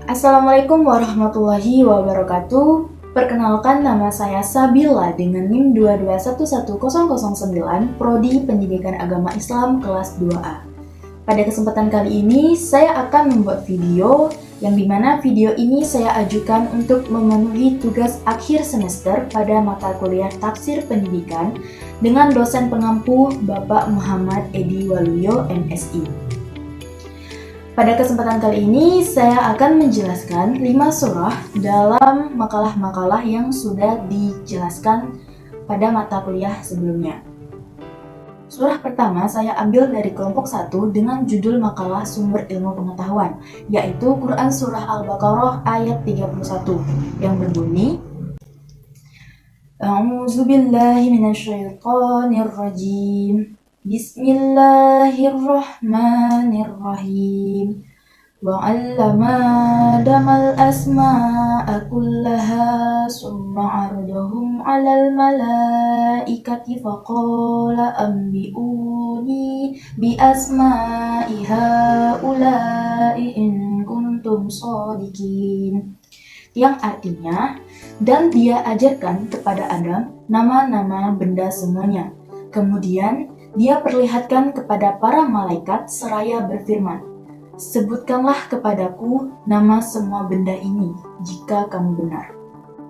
Assalamualaikum warahmatullahi wabarakatuh. Perkenalkan, nama saya Sabila dengan NIM 2211009, Prodi Pendidikan Agama Islam kelas 2A. Pada kesempatan kali ini, saya akan membuat video yang dimana video ini saya ajukan untuk memenuhi tugas akhir semester pada mata kuliah Tafsir Pendidikan dengan dosen pengampu Bapak Muhammad Edi Waluyo, MSI. Pada kesempatan kali ini, saya akan menjelaskan 5 surah dalam makalah-makalah yang sudah dijelaskan pada mata kuliah sebelumnya. Surah pertama saya ambil dari kelompok 1 dengan judul makalah sumber ilmu pengetahuan, yaitu Quran Surah Al-Baqarah ayat 31, yang berbunyi, A'udzubillahi minasyaitonirrajim. Bismillahirrahmanirrahim. Wa'allama Adamal asma'a kullaha summa 'aradahum 'alal malaikati faqala anbi'uni bi asma'i haula'i in kuntum shadiqin. Yang artinya, dan dia ajarkan kepada Adam nama-nama benda semuanya. Kemudian dia perlihatkan kepada para malaikat seraya berfirman, sebutkanlah kepadaku nama semua benda ini jika kamu benar.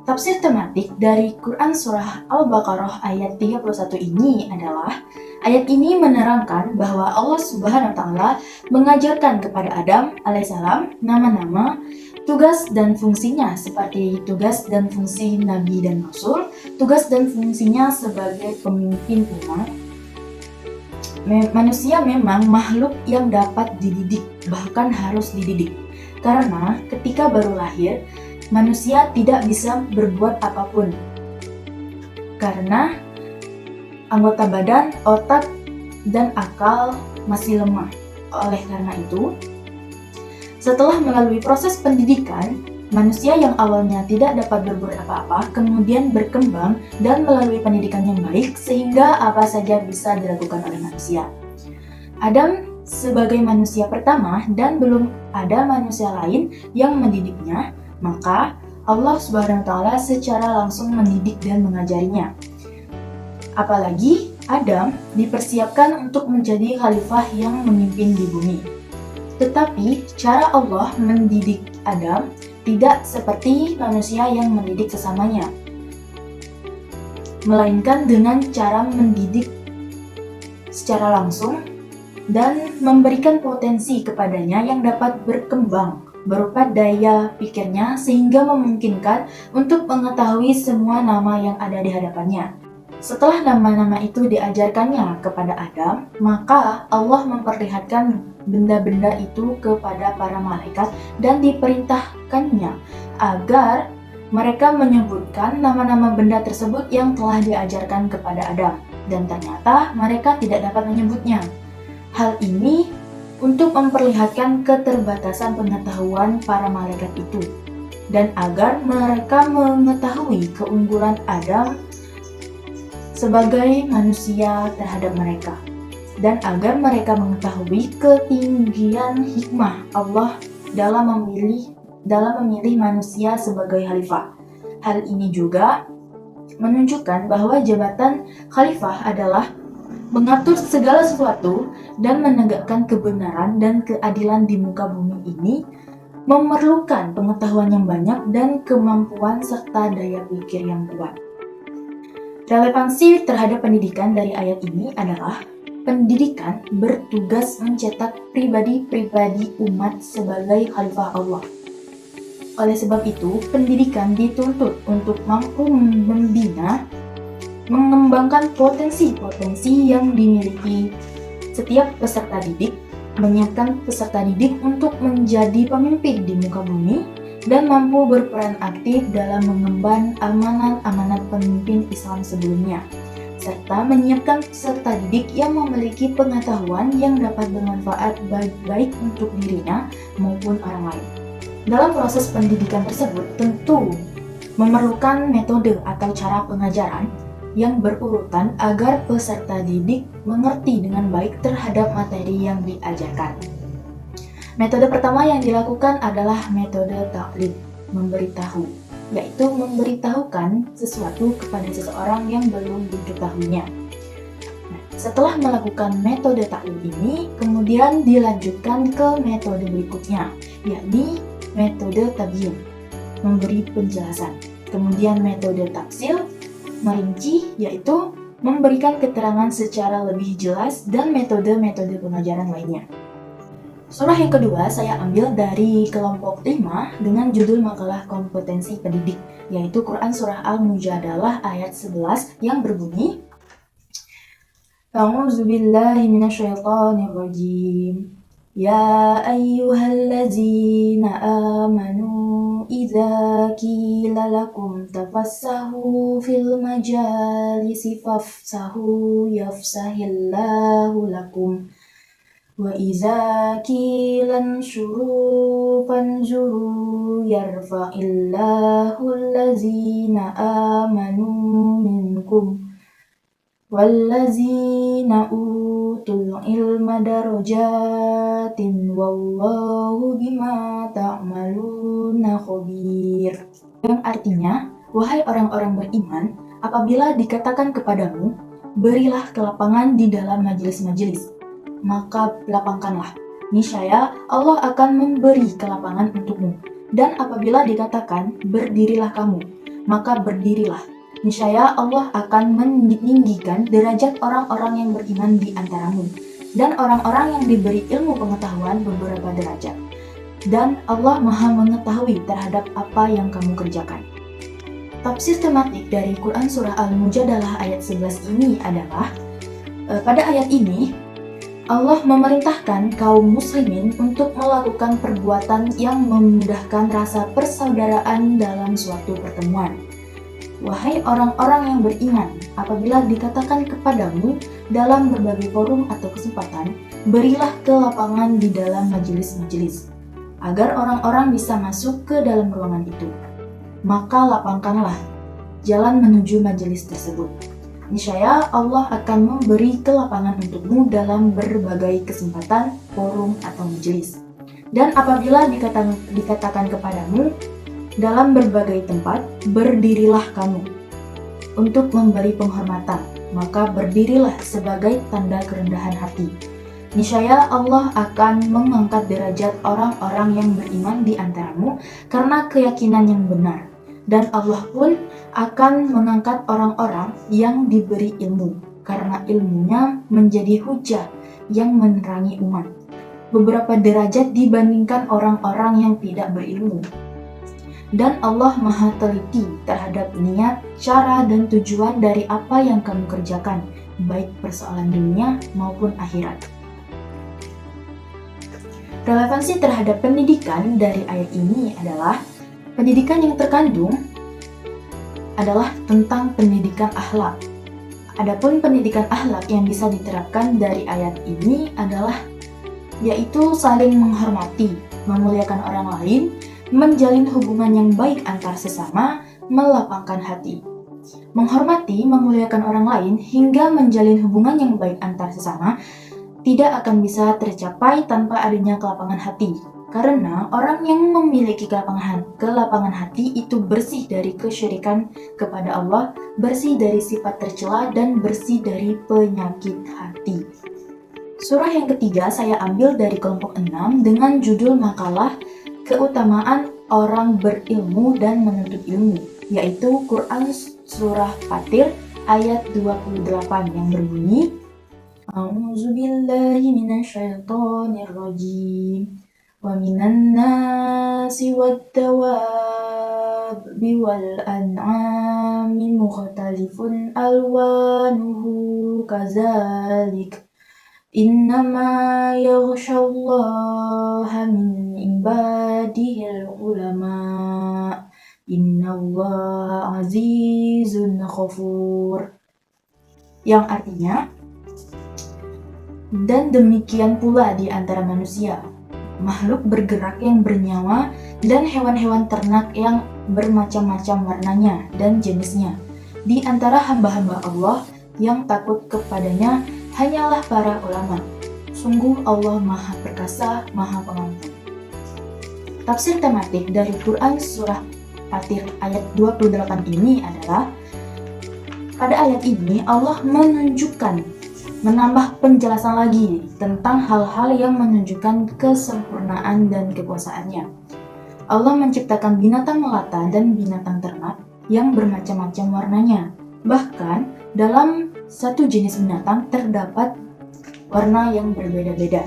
Tafsir tematik dari Quran Surah Al-Baqarah ayat 31 ini adalah, ayat ini menerangkan bahwa Allah Subhanahu wa Ta'ala mengajarkan kepada Adam alaihissalam nama-nama, tugas dan fungsinya seperti tugas dan fungsi Nabi dan Rasul, tugas dan fungsinya sebagai pemimpin umat. Manusia memang makhluk yang dapat dididik, bahkan harus dididik. Karena ketika baru lahir, manusia tidak bisa berbuat apapun. Karena anggota badan, otak, dan akal masih lemah. Oleh karena itu, setelah melalui proses pendidikan, manusia yang awalnya tidak dapat berbuat apa-apa, kemudian berkembang dan melalui pendidikan yang baik, sehingga apa saja bisa dilakukan oleh manusia. Adam sebagai manusia pertama dan belum ada manusia lain yang mendidiknya, maka Allah Subhanahu wa Ta'ala secara langsung mendidik dan mengajarinya. Apalagi Adam dipersiapkan untuk menjadi khalifah yang memimpin di bumi. Tetapi cara Allah mendidik Adam tidak seperti manusia yang mendidik sesamanya, melainkan dengan cara mendidik secara langsung dan memberikan potensi kepadanya yang dapat berkembang berupa daya pikirnya sehingga memungkinkan untuk mengetahui semua nama yang ada di hadapannya. Setelah nama-nama itu diajarkannya kepada Adam, maka Allah memperlihatkan benda-benda itu kepada para malaikat dan diperintahkannya agar mereka menyebutkan nama-nama benda tersebut yang telah diajarkan kepada Adam. Dan ternyata mereka tidak dapat menyebutnya. Hal ini untuk memperlihatkan keterbatasan pengetahuan para malaikat itu, dan agar mereka mengetahui keunggulan Adam sebagai manusia terhadap mereka, dan agar mereka mengetahui ketinggian hikmah Allah dalam memilih manusia sebagai khalifah. Hal ini juga menunjukkan bahwa jabatan khalifah adalah mengatur segala sesuatu dan menegakkan kebenaran dan keadilan di muka bumi ini, memerlukan pengetahuan yang banyak dan kemampuan serta daya pikir yang kuat. Relevansi terhadap pendidikan dari ayat ini adalah pendidikan bertugas mencetak pribadi-pribadi umat sebagai khalifah Allah. Oleh sebab itu, pendidikan dituntut untuk mampu membina, mengembangkan potensi-potensi yang dimiliki setiap peserta didik, menyiapkan peserta didik untuk menjadi pemimpin di muka bumi, dan mampu berperan aktif dalam mengemban amanat-amanat pemimpin Islam sebelumnya, serta menyiapkan peserta didik yang memiliki pengetahuan yang dapat bermanfaat baik untuk dirinya maupun orang lain. Dalam proses pendidikan tersebut tentu memerlukan metode atau cara pengajaran yang berurutan agar peserta didik mengerti dengan baik terhadap materi yang diajarkan. Metode pertama yang dilakukan adalah metode taklid, memberitahu, yaitu memberitahukan sesuatu kepada seseorang yang belum diketahuinya. Nah, setelah melakukan metode taklid ini, kemudian dilanjutkan ke metode berikutnya, yakni metode tabyin, memberi penjelasan. Kemudian metode tafsil, merinci, yaitu memberikan keterangan secara lebih jelas, dan metode-metode pengajaran lainnya. Surah yang kedua saya ambil dari kelompok 5 dengan judul makalah kompetensi pendidik, yaitu Quran Surah Al-Mujadalah ayat 11 yang berbunyi A'udzubillahi minasyaitonirrajim. Ya ayyuhallazina amanu idza qila lakum tafassahu fil majalisi fafsahu yafsahillahu lakum wa iza kilan syuru fanzuru yarfa'illahu allazina amanu minkum wallazina utul ilma darajatin wallahu bima ta'maluna khabir. Yang artinya, wahai orang-orang beriman, apabila dikatakan kepadamu, berilah kelapangan di dalam majelis-majelis, maka lapangkanlah. Niscaya Allah akan memberi kelapangan untukmu. Dan apabila dikatakan, berdirilah kamu, maka berdirilah. Niscaya Allah akan meninggikan derajat orang-orang yang beriman di antaramu, dan orang-orang yang diberi ilmu pengetahuan beberapa derajat. Dan Allah Maha mengetahui terhadap apa yang kamu kerjakan. Tafsir tematik dari Quran Surah Al-Mujadalah ayat 11 ini adalah, pada ayat ini, Allah memerintahkan kaum muslimin untuk melakukan perbuatan yang memudahkan rasa persaudaraan dalam suatu pertemuan. Wahai orang-orang yang beriman, apabila dikatakan kepadamu dalam berbagai forum atau kesempatan, berilah kelapangan di dalam majelis-majelis, agar orang-orang bisa masuk ke dalam ruangan itu. Maka lapangkanlah jalan menuju majelis tersebut. Niscaya Allah akan memberi kelapangan untukmu dalam berbagai kesempatan, forum, atau majelis. Dan apabila dikatakan kepadamu dalam berbagai tempat, berdirilah kamu untuk memberi penghormatan, maka berdirilah sebagai tanda kerendahan hati. Niscaya Allah akan mengangkat derajat orang-orang yang beriman di antaramu karena keyakinan yang benar. Dan Allah pun akan mengangkat orang-orang yang diberi ilmu, karena ilmunya menjadi hujah yang menerangi umat, beberapa derajat dibandingkan orang-orang yang tidak berilmu. Dan Allah Maha teliti terhadap niat, cara, dan tujuan dari apa yang kamu kerjakan, baik persoalan dunia maupun akhirat. Relevansi terhadap pendidikan dari ayat ini adalah pendidikan yang terkandung adalah tentang pendidikan akhlak. Adapun pendidikan akhlak yang bisa diterapkan dari ayat ini adalah yaitu saling menghormati, memuliakan orang lain, menjalin hubungan yang baik antar sesama, melapangkan hati. Menghormati, memuliakan orang lain, hingga menjalin hubungan yang baik antar sesama tidak akan bisa tercapai tanpa adanya kelapangan hati. Karena orang yang memiliki kelapangan hati itu bersih dari kesyirikan kepada Allah, bersih dari sifat tercela, dan bersih dari penyakit hati. Surah yang ketiga saya ambil dari kelompok 6 dengan judul makalah Keutamaan Orang Berilmu dan Menuntut Ilmu, yaitu Quran Surah Fatir ayat 28 yang berbunyi A'udzubillahi minasyaitonirrajim. وَمِنَ النَّاسِ وَالدَّوَابِّ وَالْأَنْعَامِ مُخْتَلِفٌ أَلْوَانُهُ كَذَلِكَ إِنَّمَا يَخْشَى اللَّهَ مِنْ عِبَادِهِ الْعُلَمَاءُ إِنَّ اللَّهَ عَزِيزٌ غَفُورٌ, yang artinya, dan demikian pula di antara manusia, makhluk bergerak yang bernyawa, dan hewan-hewan ternak yang bermacam-macam warnanya dan jenisnya. Di antara hamba-hamba Allah yang takut kepadanya hanyalah para ulama. Sungguh Allah Maha Perkasa, Maha Pengampun. Tafsir tematik dari Quran Surah Fatir ayat 28 ini adalah, pada ayat ini Allah menambah penjelasan lagi tentang hal-hal yang menunjukkan kesempurnaan dan kekuasaannya. Allah menciptakan binatang melata dan binatang ternak yang bermacam-macam warnanya. Bahkan dalam satu jenis binatang terdapat warna yang berbeda-beda.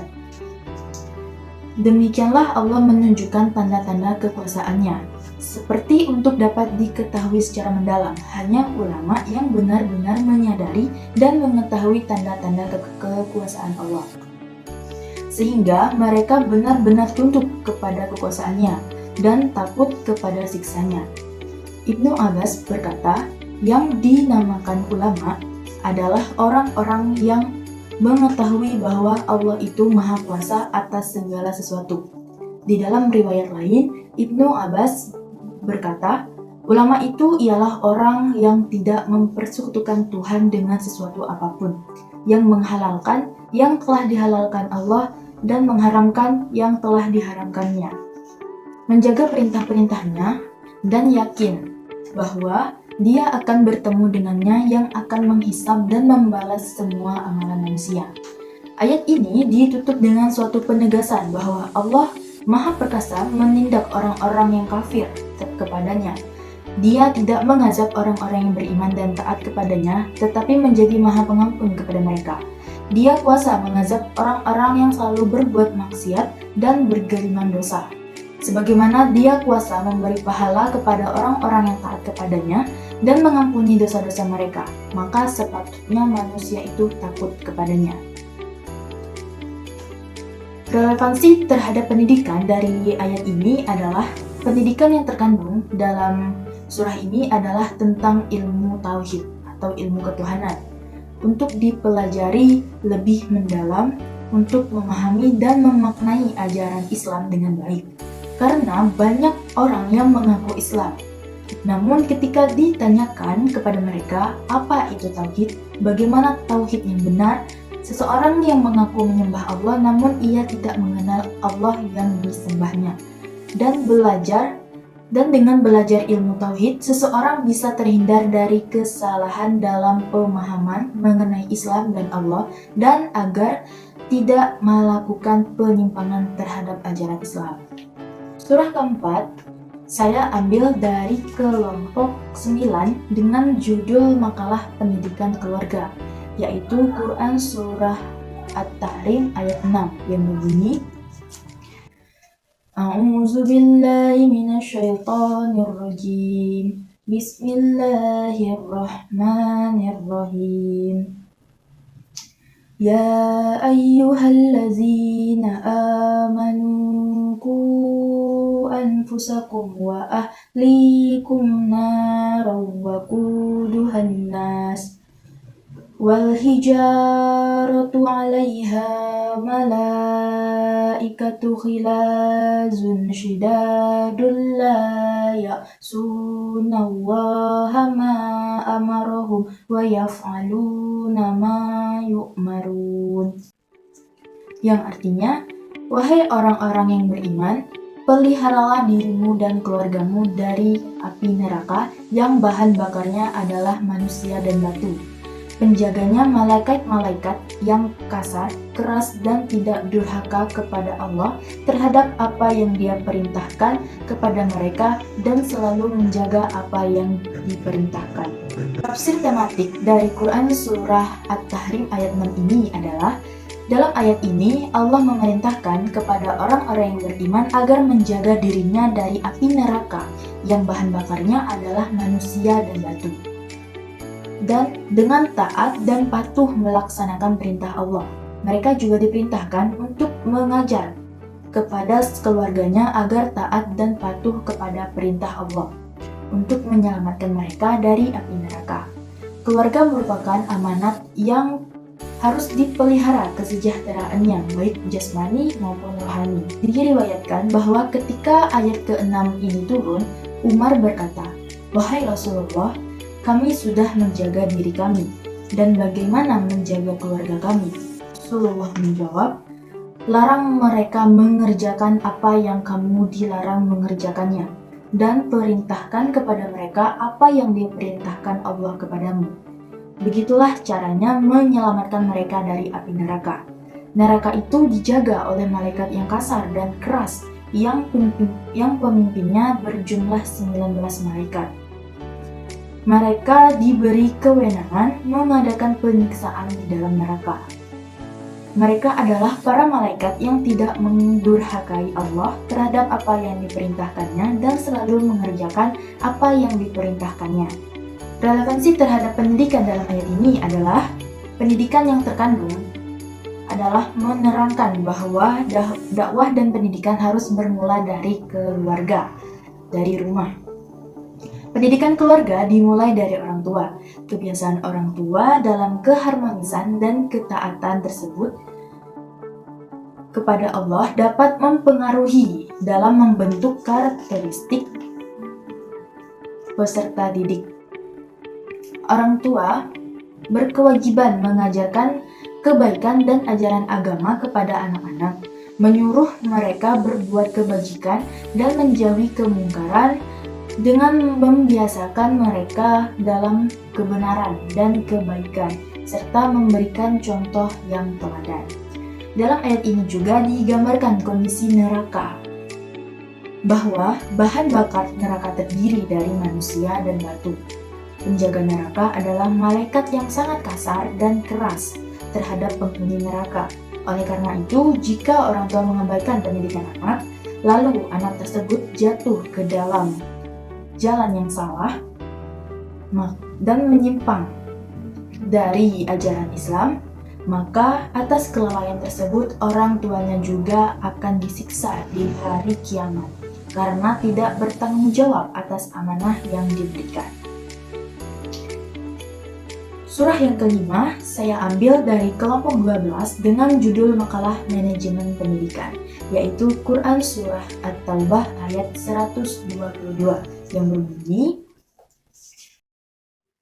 Demikianlah Allah menunjukkan tanda-tanda kekuasaannya. Seperti untuk dapat diketahui secara mendalam, hanya ulama yang benar-benar menyadari dan mengetahui tanda-tanda kekuasaan Allah. Sehingga mereka benar-benar tunduk kepada kekuasaannya dan takut kepada siksanya. Ibnu Abbas berkata, yang dinamakan ulama adalah orang-orang yang mengetahui bahwa Allah itu Maha Kuasa atas segala sesuatu. Di dalam riwayat lain, Ibnu Abbas berkata, ulama itu ialah orang yang tidak mempersekutukan Tuhan dengan sesuatu apapun, yang menghalalkan yang telah dihalalkan Allah dan mengharamkan yang telah diharamkannya, menjaga perintah-perintahnya dan yakin bahwa dia akan bertemu dengannya yang akan menghisab dan membalas semua amalan manusia. Ayat ini ditutup dengan suatu penegasan bahwa Allah Maha Perkasa menindak orang-orang yang kafir kepadanya. Dia tidak mengazab orang-orang yang beriman dan taat kepadanya, tetapi menjadi Maha Pengampun kepada mereka. Dia kuasa mengazab orang-orang yang selalu berbuat maksiat dan bergeliman dosa. Sebagaimana dia kuasa memberi pahala kepada orang-orang yang taat kepadanya dan mengampuni dosa-dosa mereka, maka sepatutnya manusia itu takut kepadanya. Relevansi terhadap pendidikan dari ayat ini adalah pendidikan yang terkandung dalam surah ini adalah tentang ilmu tauhid atau ilmu ketuhanan untuk dipelajari lebih mendalam untuk memahami dan memaknai ajaran Islam dengan baik. Karena banyak orang yang mengaku Islam, namun ketika ditanyakan kepada mereka apa itu tauhid, bagaimana tauhid yang benar, seseorang yang mengaku menyembah Allah namun ia tidak mengenal Allah yang disembahnya. Dan dengan belajar ilmu tauhid, seseorang bisa terhindar dari kesalahan dalam pemahaman mengenai Islam dan Allah, dan agar tidak melakukan penyimpangan terhadap ajaran Islam. Surah keempat saya ambil dari kelompok 9 dengan judul makalah pendidikan keluarga, yaitu Quran Surah At-Tahrim ayat 6 yang berbunyi, A'udzu billahi minasyaitonir rajim. Bismillahirrahmanirrahim. Ya ayyuhallazina amanu qu anfusakum wa ahlikum naran wa quduhan nas wal hijaratu 'alaiha malaikatu khilazun shidadun la ya'sunallaha ma amarahum wa yaf'aluna ma yu'marun. Yang artinya, wahai orang-orang yang beriman, peliharalah dirimu dan keluargamu dari api neraka yang bahan bakarnya adalah manusia dan batu. Penjaganya malaikat-malaikat yang kasar, keras, dan tidak durhaka kepada Allah terhadap apa yang Dia perintahkan kepada mereka dan selalu menjaga apa yang diperintahkan. Tafsir tematik dari Quran Surah At-Tahrim ayat 6 ini adalah, dalam ayat ini Allah memerintahkan kepada orang-orang yang beriman agar menjaga dirinya dari api neraka yang bahan bakarnya adalah manusia dan batu, dan dengan taat dan patuh melaksanakan perintah Allah. Mereka juga diperintahkan untuk mengajar kepada keluarganya agar taat dan patuh kepada perintah Allah untuk menyelamatkan mereka dari api neraka. Keluarga merupakan amanat yang harus dipelihara kesejahteraannya, baik jasmani maupun rohani. Diriwayatkan bahwa ketika ayat ke-6 ini turun, Umar berkata, "Wahai Rasulullah, kami sudah menjaga diri kami, dan bagaimana menjaga keluarga kami?" Rasulullah menjawab, Larang mereka mengerjakan apa yang kamu dilarang mengerjakannya, dan perintahkan kepada mereka apa yang diperintahkan Allah kepadamu. Begitulah caranya menyelamatkan mereka dari api neraka. Neraka itu dijaga oleh malaikat yang kasar dan keras, yang pemimpinnya berjumlah 19 malaikat. Mereka diberi kewenangan mengadakan penyiksaan di dalam neraka. Mereka adalah para malaikat yang tidak mendurhakai Allah terhadap apa yang diperintahkannya dan selalu mengerjakan apa yang diperintahkannya. Relevansi terhadap pendidikan dalam ayat ini adalah pendidikan yang terkandung adalah menerangkan bahwa dakwah dan pendidikan harus bermula dari keluarga, dari rumah. Pendidikan keluarga dimulai dari orang tua. Kebiasaan orang tua dalam keharmonisan dan ketaatan tersebut kepada Allah dapat mempengaruhi dalam membentuk karakteristik peserta didik. Orang tua berkewajiban mengajarkan kebaikan dan ajaran agama kepada anak-anak, menyuruh mereka berbuat kebajikan dan menjauhi kemungkaran, dengan membiasakan mereka dalam kebenaran dan kebaikan, serta memberikan contoh yang teladan. Dalam ayat ini juga digambarkan kondisi neraka, bahwa bahan bakar neraka terdiri dari manusia dan batu. Penjaga neraka adalah malaikat yang sangat kasar dan keras terhadap penghuni neraka. Oleh karena itu, jika orang tua mengabaikan pendidikan anak, lalu anak tersebut jatuh ke dalam jalan yang salah dan menyimpang dari ajaran Islam, maka atas kelalaian tersebut orang tuanya juga akan disiksa di hari kiamat karena tidak bertanggung jawab atas amanah yang diberikan. Surah yang kelima saya ambil dari kelompok 12 dengan judul makalah manajemen pendidikan, yaitu Quran Surah At-Taubah ayat 122 yang berbunyi,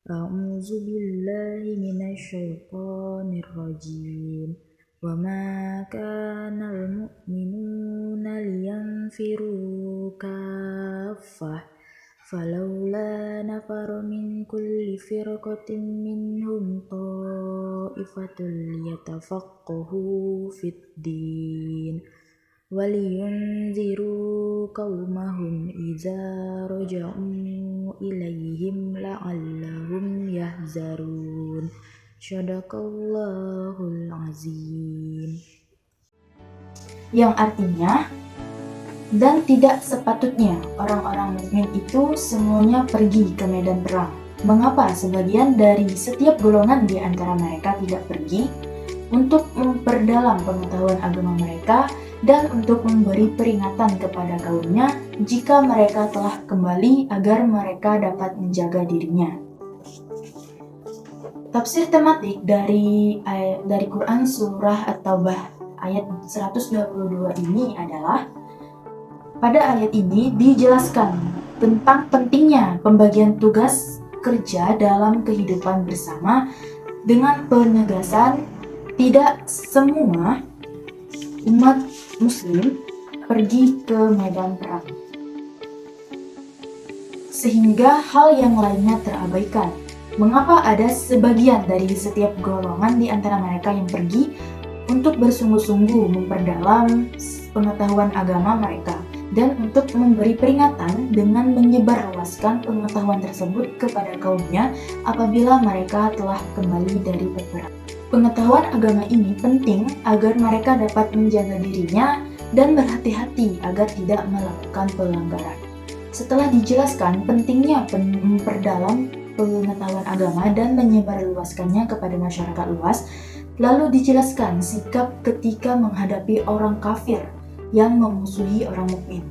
A'udzu billahi minasyaitonir rajim. Wa ma kana al-mu'minuna liyanfiru kaffah falawla nafara min kulli firqatin minhum ta'ifatul yatafaqahu fid din waliyunziru qaumahum idza raja'u ilaihim la'allahum yahzarun. Shadaqallahul azim. Yang artinya, dan tidak sepatutnya orang-orang mukmin itu semuanya pergi ke medan perang. Mengapa sebagian dari setiap golongan di antara mereka tidak pergi? Untuk memperdalam pengetahuan agama mereka dan untuk memberi peringatan kepada kaumnya jika mereka telah kembali agar mereka dapat menjaga dirinya. Tafsir tematik dari Quran Surah At-Taubah ayat 122 ini adalah, pada ayat ini dijelaskan tentang pentingnya pembagian tugas kerja dalam kehidupan bersama dengan penegasan tidak semua umat muslim pergi ke medan perang, sehingga hal yang lainnya terabaikan. Mengapa ada sebagian dari setiap golongan di antara mereka yang pergi untuk bersungguh-sungguh memperdalam pengetahuan agama mereka dan untuk memberi peringatan dengan menyebarluaskan pengetahuan tersebut kepada kaumnya apabila mereka telah kembali dari peperangan. Pengetahuan agama ini penting agar mereka dapat menjaga dirinya dan berhati-hati agar tidak melakukan pelanggaran. Setelah dijelaskan pentingnya memperdalam pengetahuan agama dan menyebarluaskannya kepada masyarakat luas, lalu dijelaskan sikap ketika menghadapi orang kafir yang memusuhi orang mukmin.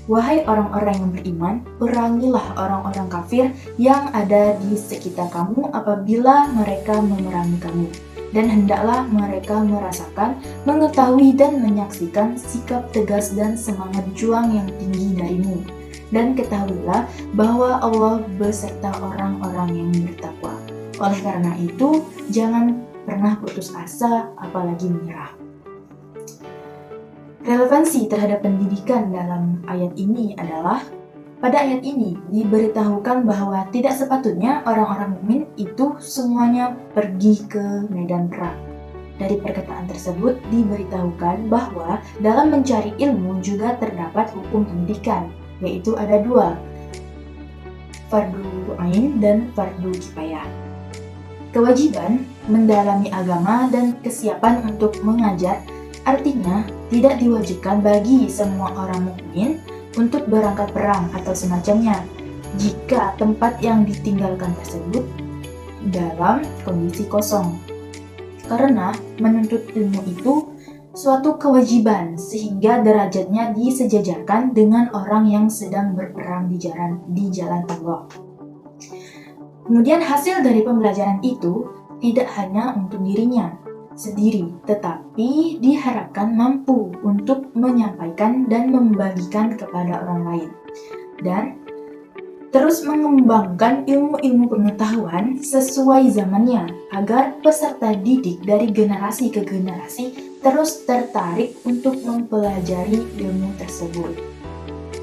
Wahai orang-orang yang beriman, perangilah orang-orang kafir yang ada di sekitar kamu apabila mereka memerangi kamu. Dan hendaklah mereka merasakan, mengetahui dan menyaksikan sikap tegas dan semangat juang yang tinggi darimu. Dan ketahuilah bahwa Allah beserta orang-orang yang bertakwa. Oleh karena itu, jangan pernah putus asa apalagi menyerah. Relevansi terhadap pendidikan dalam ayat ini adalah pada ayat ini diberitahukan bahwa tidak sepatutnya orang-orang mukmin itu semuanya pergi ke medan perang. Dari perkataan tersebut diberitahukan bahwa dalam mencari ilmu juga terdapat hukum pendidikan, yaitu ada dua, fardu ain dan fardu kifayah. Kewajiban mendalami agama dan kesiapan untuk mengajar artinya tidak diwajibkan bagi semua orang mukmin untuk berangkat perang atau semacamnya jika tempat yang ditinggalkan tersebut dalam kondisi kosong. Karena menuntut ilmu itu suatu kewajiban sehingga derajatnya disejajarkan dengan orang yang sedang berperang di jalan Allah. Kemudian hasil dari pembelajaran itu tidak hanya untuk dirinya sendiri, tetapi diharapkan mampu untuk menyampaikan dan membagikan kepada orang lain. Dan terus mengembangkan ilmu-ilmu pengetahuan sesuai zamannya agar peserta didik dari generasi ke generasi terus tertarik untuk mempelajari ilmu tersebut.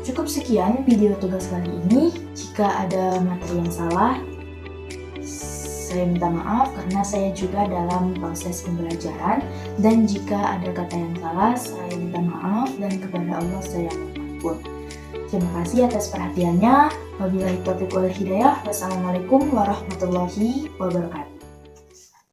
Cukup sekian video tugas kali ini. Jika ada materi yang salah, saya minta maaf karena saya juga dalam proses pembelajaran, dan jika ada kata yang salah, saya minta maaf dan kepada Allah saya mohon ampun. Terima kasih atas perhatiannya. Wabillahi taufiq wal hidayah. Wassalamualaikum warahmatullahi wabarakatuh.